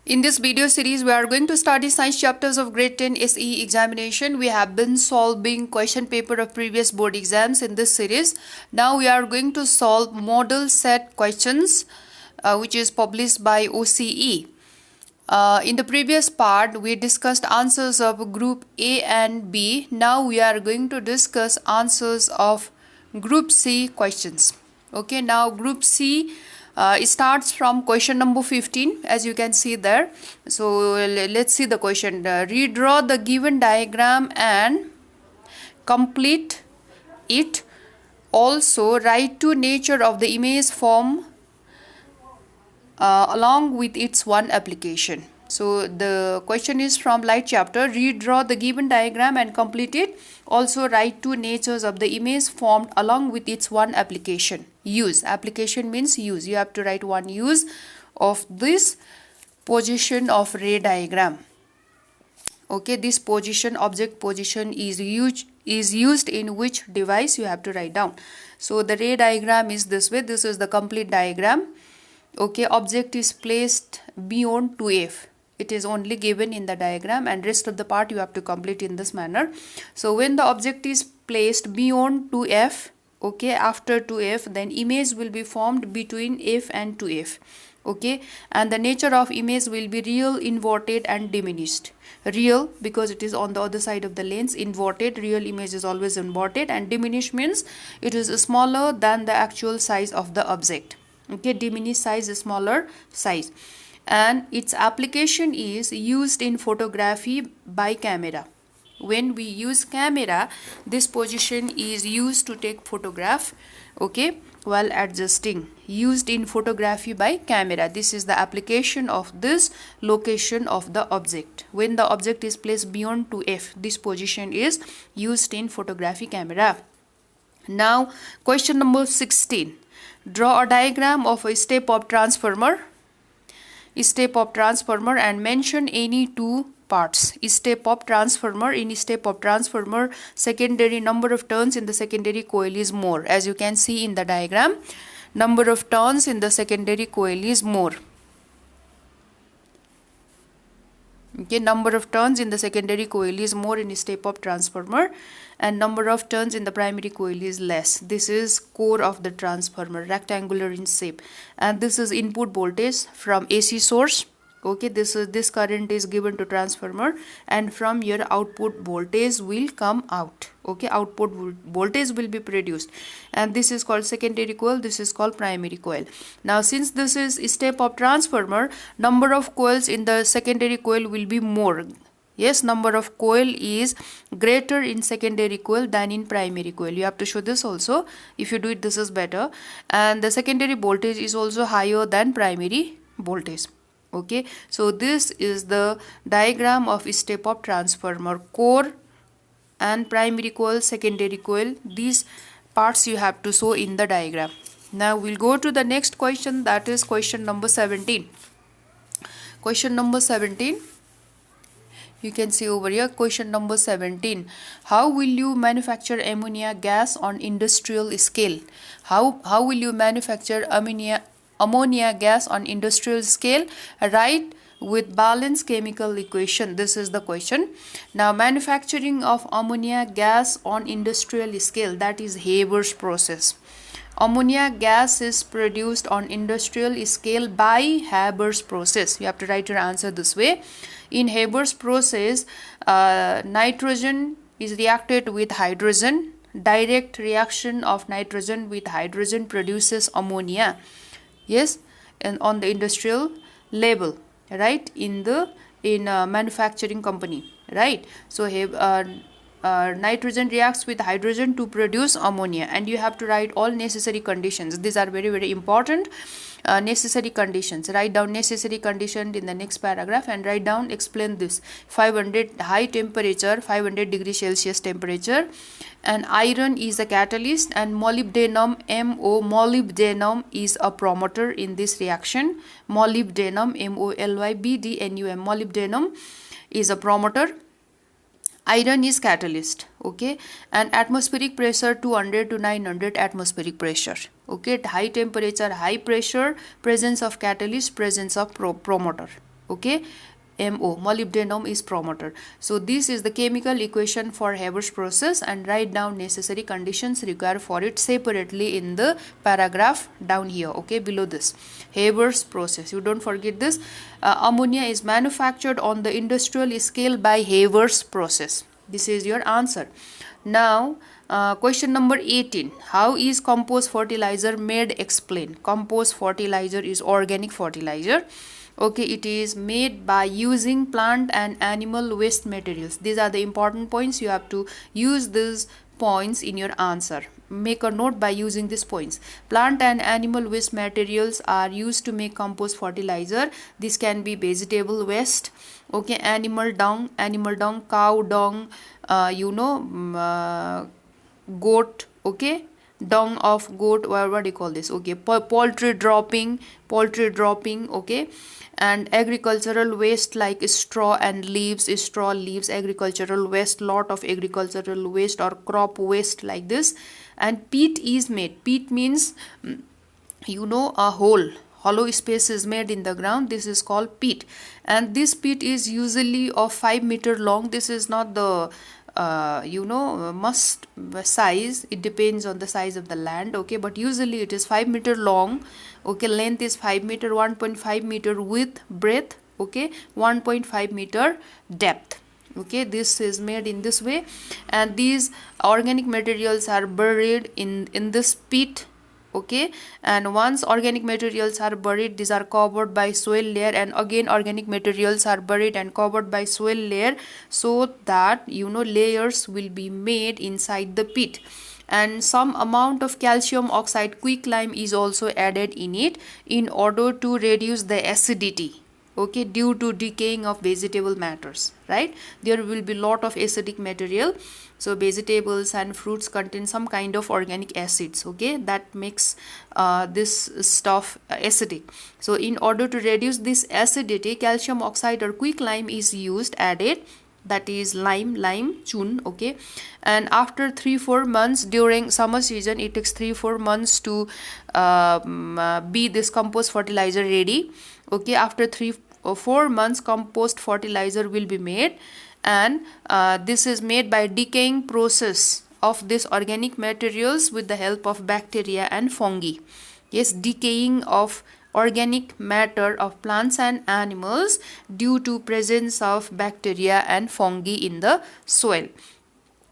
In this video series, we are going to study science chapters of grade 10 SE examination. We have been solving question paper of previous board exams in this series. Now we are going to solve model set questions which is published by OCE. In the previous part, we discussed answers of group A and B. Now we are going to discuss answers of group C questions. Okay, now group C it starts from question number 15, as you can see there. So let's see the question. Redraw the given diagram and complete it. Also write to nature of the image form along with its one application. So the question is from light chapter. Redraw the given diagram and complete it. Also write two natures of the image formed along with its one application. Use. Application means use. You have to write one use of this position of ray diagram. Okay, this position, object position is used in which device, you have to write down. So the ray diagram is this way. This is the complete diagram. Okay, object is placed beyond 2F. It is only given in the diagram, and rest of the part you have to complete in this manner. So when the object is placed beyond 2F, okay, after 2F, then image will be formed between F and 2F. Okay, and the nature of image will be real, inverted and diminished. Real because it is on the other side of the lens. Inverted, real image is always inverted, and diminished means it is smaller than the actual size of the object. Okay, diminished size is smaller size. And its application is used in photography by camera. When we use camera, this position is used to take photograph, okay, while adjusting. Used in photography by camera. This is the application of this location of the object. When the object is placed beyond 2F, this position is used in photography camera. Now, question number 16. Draw a diagram of a step-up transformer. Step-up transformer and mention any two parts. Step-up transformer. In step-up transformer, secondary number of turns in the secondary coil is more. As you can see in the diagram, number of turns in the secondary coil is more. Okay, number of turns in the secondary coil is more in step-up transformer, and number of turns in the primary coil is less. This is core of the transformer, rectangular in shape, and this is input voltage from AC source. Okay, this current is given to transformer, and from your output voltage will come out. Okay, output voltage will be produced, and this is called secondary coil, this is called primary coil. Now since this is step up transformer, number of coils in the secondary coil will be more. Yes, number of coil is greater in secondary coil than in primary coil. You have to show this also. If you do it, this is better. And the secondary voltage is also higher than primary voltage. Okay, so this is the diagram of step up transformer. Core and primary coil, secondary coil, these parts you have to show in the diagram. Now we'll go to the next question, that is question number 17. Question number 17, you can see over here, question number 17. How will you manufacture ammonia gas on industrial scale? How will you manufacture ammonia gas on industrial scale? Write with balanced chemical equation. This is the question. Now manufacturing of ammonia gas on industrial scale, that is Haber's process. Ammonia gas is produced on industrial scale by Haber's process. You have to write your answer this way. In Haber's process, nitrogen is reacted with hydrogen. Direct reaction of nitrogen with hydrogen produces ammonia. Yes, and on the industrial level, right, in manufacturing company, right. So nitrogen reacts with hydrogen to produce ammonia, and you have to write all necessary conditions. These are very, very important. Necessary conditions. Write down necessary condition in the next paragraph and write down, explain this. 500 high temperature, 500 degrees Celsius temperature, and iron is a catalyst, and molybdenum, molybdenum is a promoter in this reaction. Molybdenum, molybdenum, molybdenum is a promoter. Iron is catalyst. Okay, and atmospheric pressure 200 to 900 atmospheric pressure. Okay, high temperature, high pressure, presence of catalyst, presence of promoter. Okay, MO, molybdenum is promoter. So this is the chemical equation for Haber's process, and write down necessary conditions required for it separately in the paragraph down here, okay, below this. Haber's process, you don't forget this. Ammonia is manufactured on the industrial scale by Haber's process. This is your answer. Now question number 18, how is compost fertilizer made? Explain. Compost fertilizer is organic fertilizer. Okay, it is made by using plant and animal waste materials. These are the important points. You have to use these points in your answer. Make a note by using these points. Plant and animal waste materials are used to make compost fertilizer. This can be vegetable waste, okay, animal dung, cow dung, goat, okay, dung of goat, what do you call this, okay, poultry dropping, okay, and agricultural waste like straw and leaves, agricultural waste, lot of agricultural waste or crop waste like this. And peat is made. Peat means a hollow space is made in the ground. This is called peat, and this peat is usually of 5 meter long. This is not the must size, it depends on the size of the land, okay, but usually it is 5 meter long, okay, length is 5 meter, 1.5 meter width, breadth, okay, 1.5 meter depth, okay. This is made in this way, and these organic materials are buried in this pit, okay. And once organic materials are buried, these are covered by soil layer, and again organic materials are buried and covered by soil layer, so that layers will be made inside the pit. And some amount of calcium oxide quicklime is also added in it in order to reduce the acidity, okay, due to decaying of vegetable matters, right? There will be lot of acidic material. So vegetables and fruits contain some kind of organic acids, okay, that makes this stuff acidic. So in order to reduce this acidity, calcium oxide or quicklime is used, added, that is lime chun, okay. And after 3-4 months, during summer season, it takes 3-4 months to be this compost fertilizer ready, okay. After 3 or 4 months, compost fertilizer will be made, and this is made by decaying process of this organic materials with the help of bacteria and fungi. Yes, decaying of organic matter of plants and animals due to presence of bacteria and fungi in the soil.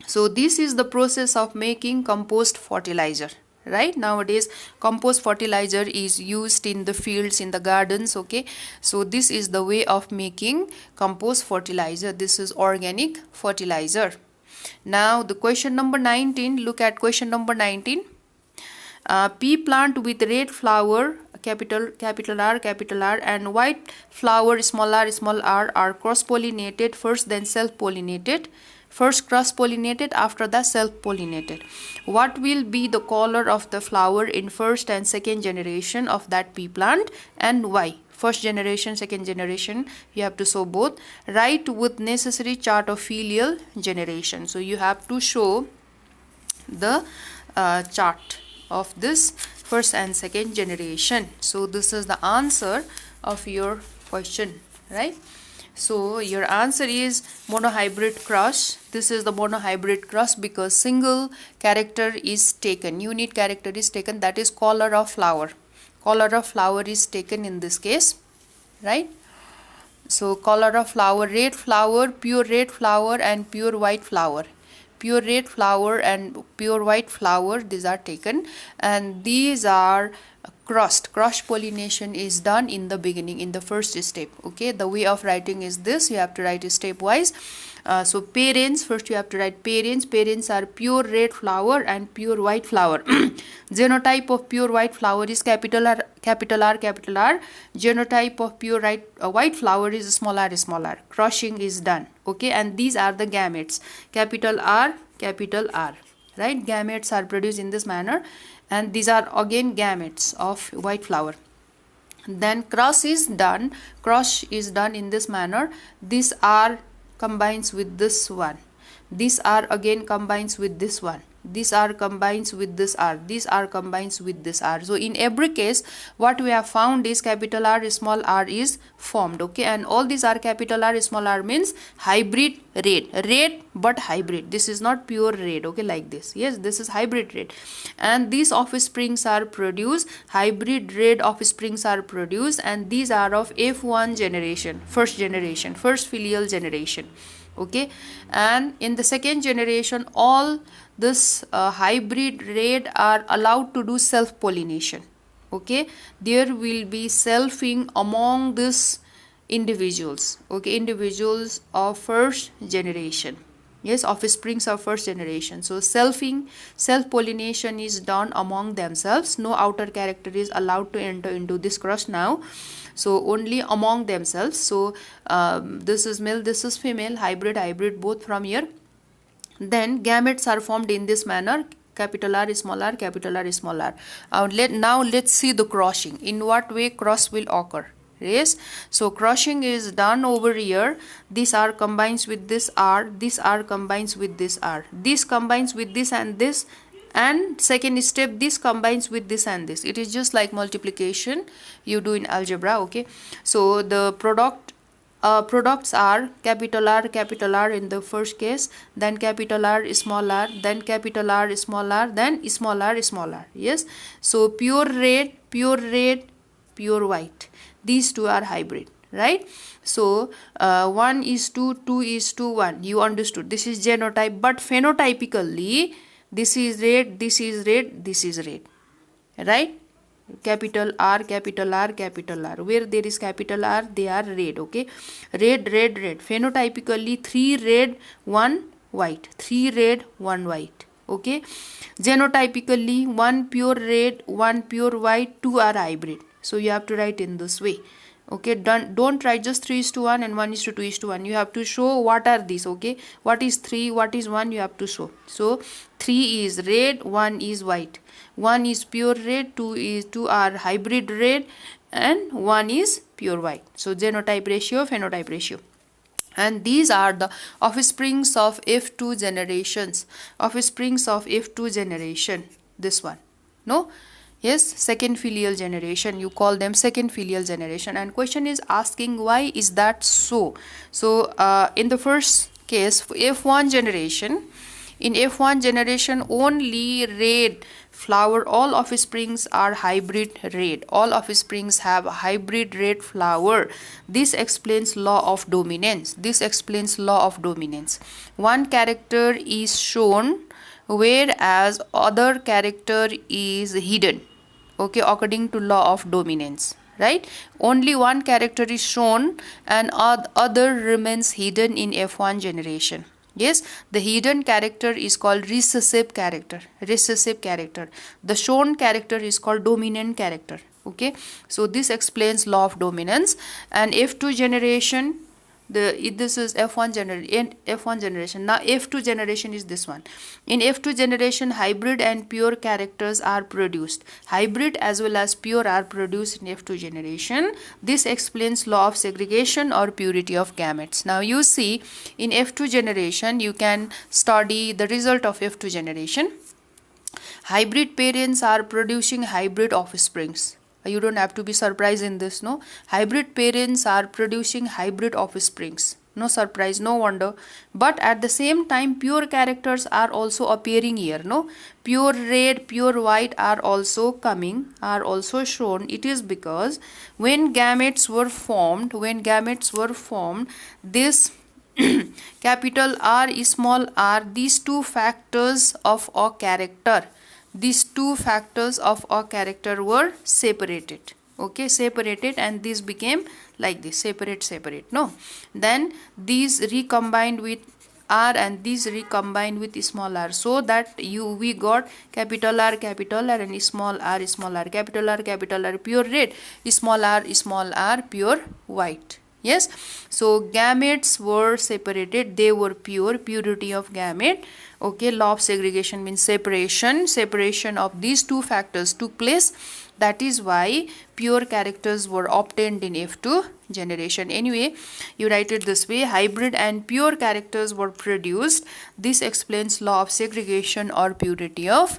So this is the process of making compost fertilizer, right? Nowadays compost fertilizer is used in the fields, in the gardens, okay. So this is the way of making compost fertilizer. This is organic fertilizer. Now the question number 19, look at question number 19. Pea plant with red flower, capital R, and white flower, small r, are cross-pollinated first, then self-pollinated. First cross-pollinated, after the self-pollinated. What will be the color of the flower in first and second generation of that pea plant, and why? First generation, second generation, you have to show both. Write with necessary chart of filial generation. So you have to show the chart of this first and second generation. So this is the answer of your question, right? So your answer is monohybrid cross. This is the monohybrid cross because single character is taken, unit character is taken, that is color of flower. Color of flower is taken in this case, right? So color of flower, red flower, pure red flower, and pure white flower. Pure red flower and pure white flower, these are taken, and these are crossed. Cross pollination is done in the beginning, in the first step, okay. The way of writing is this, you have to write stepwise. So parents, first you have to write parents are pure red flower and pure white flower. Genotype of pure white flower is capital R. Genotype of pure white flower is small r. Crushing is done, okay. And these are the gametes, capital R, right? Gametes are produced in this manner, and these are again gametes of white flower. Then cross is done in this manner. These are combines with this one, these are again combines with this one. this R combines with this R, this R combines with this R. So in every case what we have found is capital R small r is formed, okay, and all these are capital R small r means hybrid red but hybrid. This is not pure red, okay, like this. Yes, this is hybrid red, and these offsprings are produced, hybrid red offsprings are produced, and these are of F1 generation, first filial generation, okay. And in the second generation all this hybrid red are allowed to do self pollination, okay. There will be selfing among these individuals, okay, individuals of first generation. Yes, offsprings of first generation. So selfing, self pollination is done among themselves. No outer character is allowed to enter into this cross now, so only among themselves. So this is male, this is female, hybrid both from here. Then gametes are formed in this manner, capital R small r, capital R small r. Now let's see the crossing. In what way cross will occur? Yes, so crossing is done over here. This R combines with this R, this R combines with this R, this combines with this, and second step this combines with this and this. It is just like multiplication you do in algebra, okay. So the products are capital R in the first case, then capital R small r, then capital R small r, then small r small r. Yes, so pure red, pure white, these two are hybrid, right? So 1:2, 2:1, you understood. This is genotype, but phenotypically this is red, this is red, this is red, right? Capital R, where there is capital R they are red, okay. Red. Phenotypically 3 red 1 white, 3 red 1 white, okay. Genotypically 1 pure red 1 pure white, 2 are hybrid. So you have to write in this way, okay. Don't write just 3:1 and 1:2:1. You have to show what are these, okay. What is 3, what is 1, you have to show. So 3 is red, 1 is white, 1 is pure red, 2 are hybrid red, and 1 is pure white. So genotype ratio, phenotype ratio. And these are the offsprings of F2 generations, this one, no. Yes, second filial generation, you call them second filial generation. And question is asking why is that so. So in the first case, F1 generation, in F1 generation only red flower, all offsprings are hybrid red, all offsprings have hybrid red flower. This explains law of dominance, one character is shown whereas other character is hidden, okay, according to law of dominance, right? Only one character is shown and other remains hidden in F1 generation. Yes, the hidden character is called recessive character. The shown character is called dominant character, okay. So this explains law of dominance. And F2 generation, this is F1 generation. Now F2 generation is this one. In F2 generation hybrid and pure characters are produced, hybrid as well as pure are produced in F2 generation. This explains law of segregation or purity of gametes. Now you see in F2 generation you can study the result of F2 generation. Hybrid parents are producing hybrid offsprings. You don't have to be surprised in this, no. Hybrid parents are producing hybrid offsprings, no surprise, no wonder. But at the same time pure characters are also appearing here, no. Pure red, pure white are also coming, are also shown. It is because when gametes were formed, this capital R small r, these two factors of a character, were separated, okay, and these became like this, separate, no. Then these recombined with R and these recombined with small r, so that we got capital R and small r, capital R pure red, small r pure white. Yes, so gametes were separated, they were pure, purity of gamete, okay. Law of segregation means separation of these two factors took place That is why pure characters were obtained in F2 generation. Anyway, you write it this way: hybrid and pure characters were produced. This explains law of segregation or purity of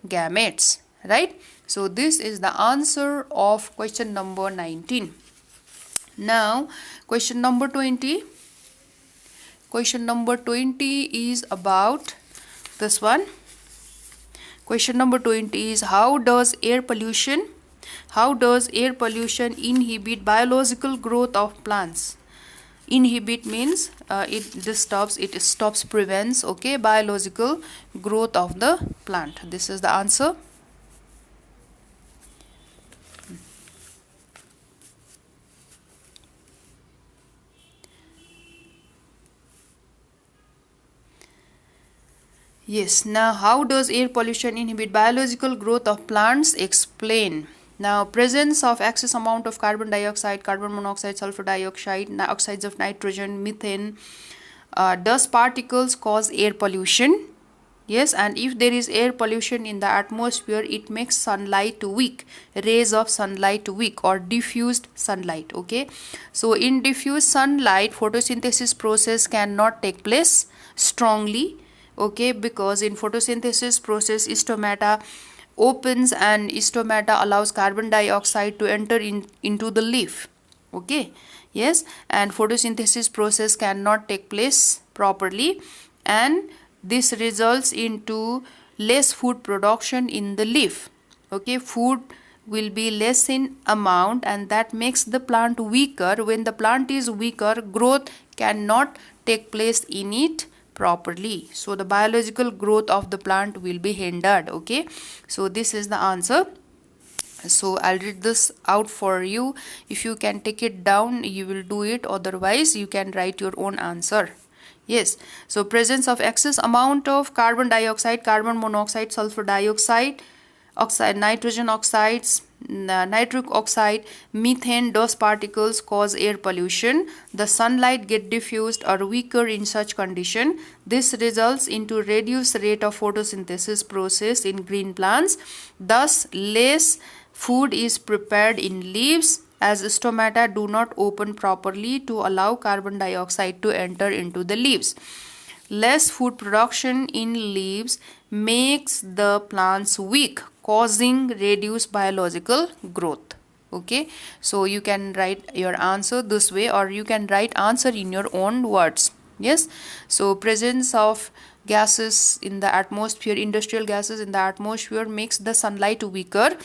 gametes, right? So this is the answer of question number 19. Now question number 20. Question number 20 is about this one. Question number 20 is, how does air pollution inhibit biological growth of plants? Inhibit means it stops, prevents, okay, biological growth of the plant. This is the answer. Yes, now how does air pollution inhibit biological growth of plants? Explain. Now, presence of excess amount of carbon dioxide, carbon monoxide, sulfur dioxide, oxides of nitrogen, methane, dust particles cause air pollution. Yes, and if there is air pollution in the atmosphere, it makes sunlight weak, rays of sunlight weak, or diffused sunlight. Okay, so in diffused sunlight, photosynthesis process cannot take place strongly. Okay, because in photosynthesis process, stomata opens and stomata allows carbon dioxide to enter into the leaf. Okay, yes, and photosynthesis process cannot take place properly, and this results into less food production in the leaf. Okay, food will be less in amount, and that makes the plant weaker. When the plant is weaker, growth cannot take place in it properly, so the biological growth of the plant will be hindered. Okay, so this is the answer. So I'll read this out for you. If you can take it down, you will do it, otherwise you can write your own answer. Yes, so presence of excess amount of carbon dioxide, carbon monoxide, sulfur dioxide, nitrogen oxides, nitric oxide, methane, dust particles cause air pollution. The sunlight get diffused or weaker in such condition. This results into reduced rate of photosynthesis process in green plants. Thus, less food is prepared in leaves, as stomata do not open properly to allow carbon dioxide to enter into the leaves. Less food production in leaves makes the plants weak, causing reduced biological growth. Okay, so you can write your answer this way, or you can write answer in your own words. Yes, so presence of gases in the atmosphere, industrial gases in the atmosphere, makes the sunlight weaker.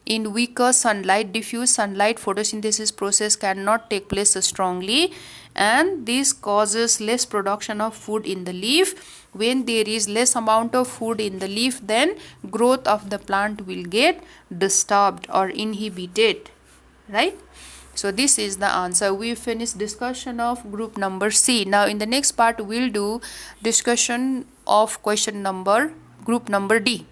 In weaker sunlight, diffuse sunlight, photosynthesis process cannot take place strongly, and this causes less production of food in the leaf. When there is less amount of food in the leaf, then growth of the plant will get disturbed or inhibited, right? So this is the answer. We finished discussion of group number C. Now in the next part, we'll do discussion of question number group number D.